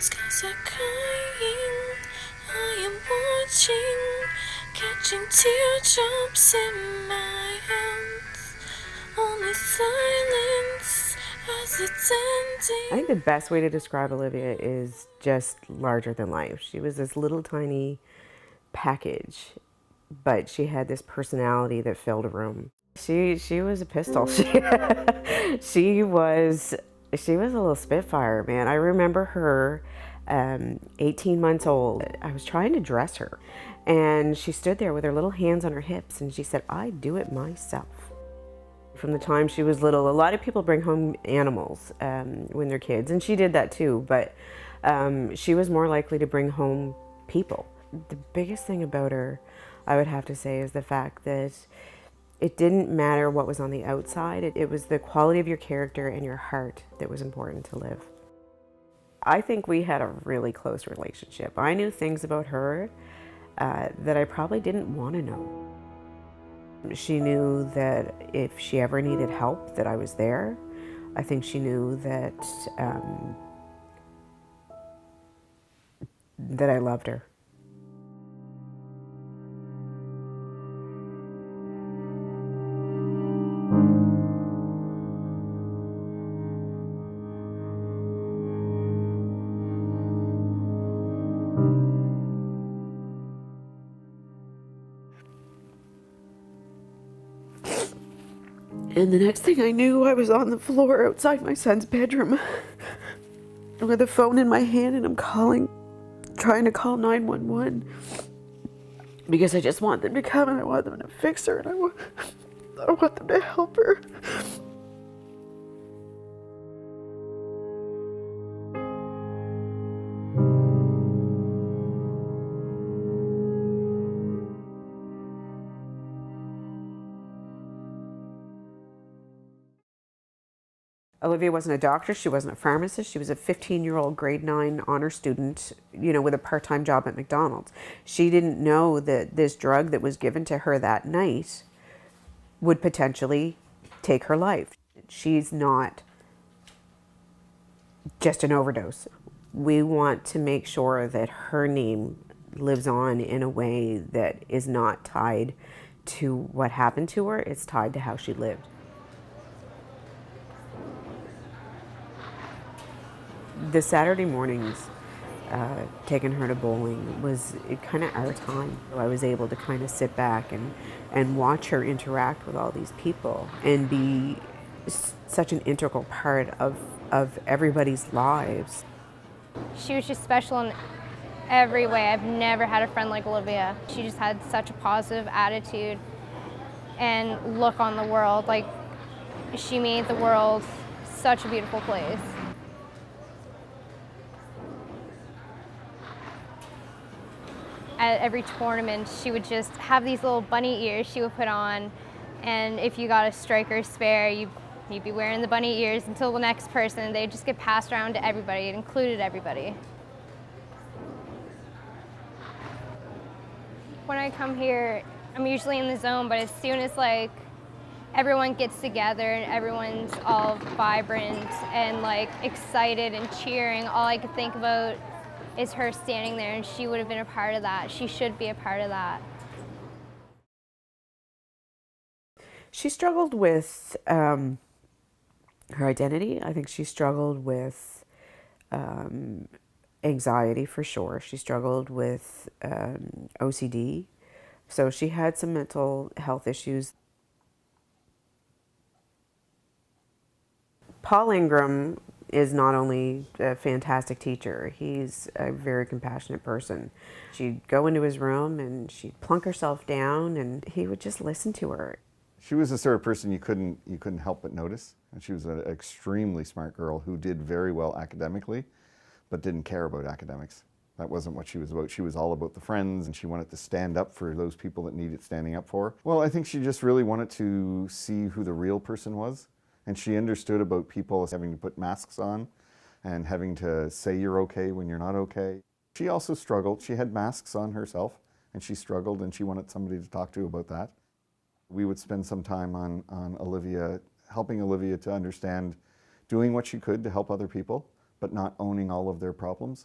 Skies are crying, I am watching, catching teardrops in my hands. Only silence as it's ending. I think the best way to describe Olivia is just larger than life. She was this little tiny package, but she had this personality that filled a room. She was a pistol. She was she was a little spitfire, man. I remember her 18 months old. I was trying to dress her, and she stood there with her little hands on her hips, and she said, "I do it myself." From the time she was little, a lot of people bring home animals when they're kids, and she did that too, but she was more likely to bring home people. The biggest thing about her, I would have to say, is the fact that it didn't matter what was on the outside. It was the quality of your character and your heart that was important to live. I think we had a really close relationship. I knew things about her that I probably didn't want to know. She knew that if she ever needed help, that I was there. I think she knew that that I loved her. And the next thing I knew, I was on the floor outside my son's bedroom with a phone in my hand, and I'm trying to call 911 because I just want them to come and I want them to fix her and I want them to help her. Olivia wasn't a doctor, she wasn't a pharmacist, she was a 15-year-old grade 9 honor student, with a part-time job at McDonald's. She didn't know that this drug that was given to her that night would potentially take her life. She's not just an overdose. We want to make sure that her name lives on in a way that is not tied to what happened to her, it's tied to how she lived. The Saturday mornings, taking her to bowling was kind of our time. I was able to kind of sit back and watch her interact with all these people and be such an integral part of everybody's lives. She was just special in every way. I've never had a friend like Olivia. She just had such a positive attitude and look on the world. Like, she made the world such a beautiful place. At every tournament, she would just have these little bunny ears she would put on, and if you got a striker spare, you'd be wearing the bunny ears until the next person. They'd just get passed around to everybody. It included everybody. When I come here, I'm usually in the zone, but as soon as everyone gets together and everyone's all vibrant and excited and cheering, all I could think about is her standing there, and she would have been a part of that. She should be a part of that. She struggled with her identity. I think she struggled with anxiety for sure. She struggled with OCD. So she had some mental health issues. Paul Ingram is not only a fantastic teacher, he's a very compassionate person. She'd go into his room and she'd plunk herself down and he would just listen to her. She was the sort of person you couldn't help but notice. And she was an extremely smart girl who did very well academically, but didn't care about academics. That wasn't what she was about. She was all about the friends, and she wanted to stand up for those people that needed standing up for. Well, I think she just really wanted to see who the real person was. And she understood about people having to put masks on and having to say you're okay when you're not okay. She also struggled. She had masks on herself, and she struggled, and she wanted somebody to talk to about that. We would spend some time on Olivia, helping Olivia to understand doing what she could to help other people, but not owning all of their problems.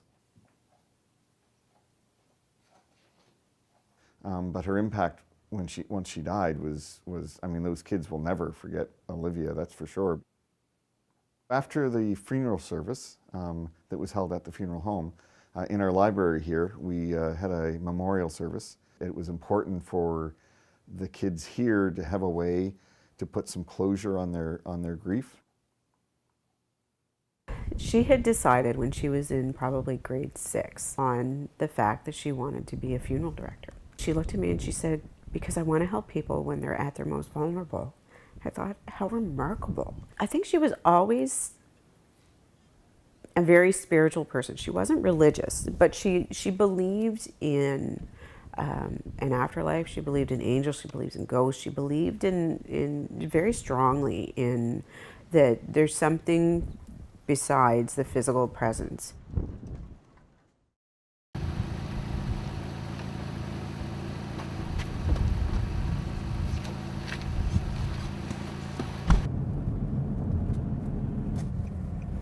But her impact once she died was, I mean, those kids will never forget Olivia, that's for sure. After the funeral service that was held at the funeral home, in our library here, we had a memorial service. It was important for the kids here to have a way to put some closure on their grief. She had decided when she was in probably grade 6 on the fact that she wanted to be a funeral director. She looked at me and she said, because I want to help people when they're at their most vulnerable. I thought, how remarkable. I think she was always a very spiritual person. She wasn't religious, but she believed in an afterlife. She believed in angels. She believes in ghosts. She believed in very strongly in that there's something besides the physical presence.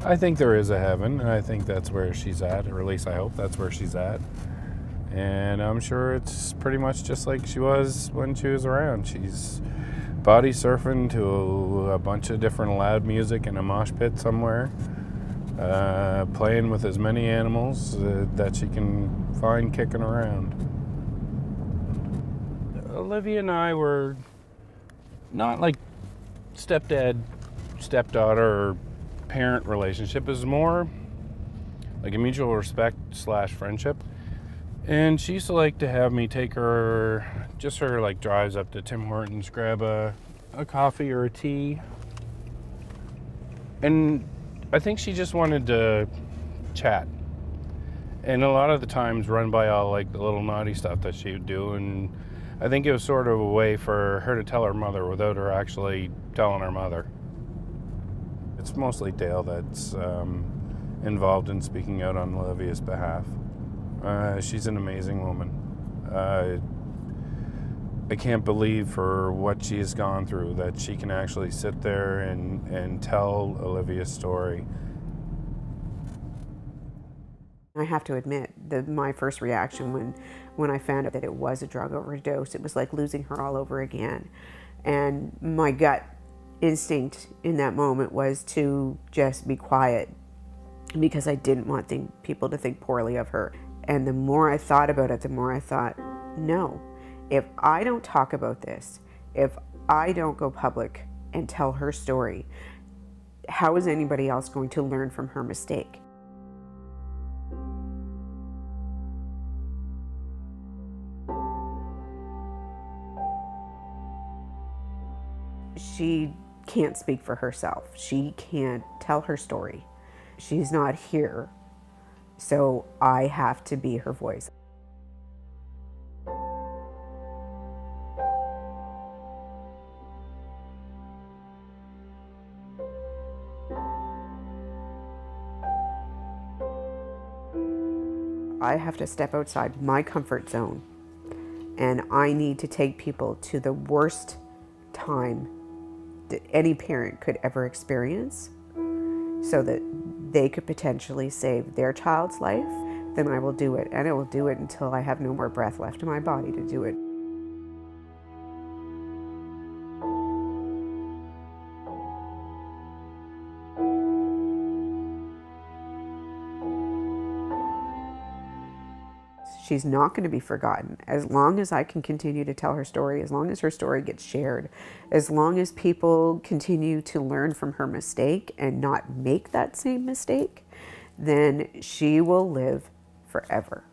I think there is a heaven, and I think that's where she's at, or at least I hope that's where she's at. And I'm sure it's pretty much just like she was when she was around. She's body surfing to a bunch of different loud music in a mosh pit somewhere, playing with as many animals that she can find kicking around. Olivia and I were not like stepdad, stepdaughter, or parent relationship. Is more like a mutual respect / friendship. And she used to like to have me take her, just her like drives up to Tim Hortons, grab a coffee or a tea. And I think she just wanted to chat. And a lot of the times run by all like the little naughty stuff that she would do. And I think it was sort of a way for her to tell her mother without her actually telling her mother. It's mostly Dale that's involved in speaking out on Olivia's behalf. She's an amazing woman. I can't believe for what she has gone through that she can actually sit there and tell Olivia's story. I have to admit that my first reaction when I found out that it was a drug overdose, it was like losing her all over again. And my gut instinct in that moment was to just be quiet because I didn't want people to think poorly of her. And the more I thought about it, the more I thought, no, if I don't talk about this, if I don't go public and tell her story, how is anybody else going to learn from her mistake? She can't speak for herself. She can't tell her story. She's not here, so I have to be her voice. I have to step outside my comfort zone, and I need to take people to the worst time that any parent could ever experience so that they could potentially save their child's life. Then I will do it, and I will do it until I have no more breath left in my body to do it. She's not going to be forgotten as long as I can continue to tell her story, as long as her story gets shared, as long as people continue to learn from her mistake and not make that same mistake, then she will live forever.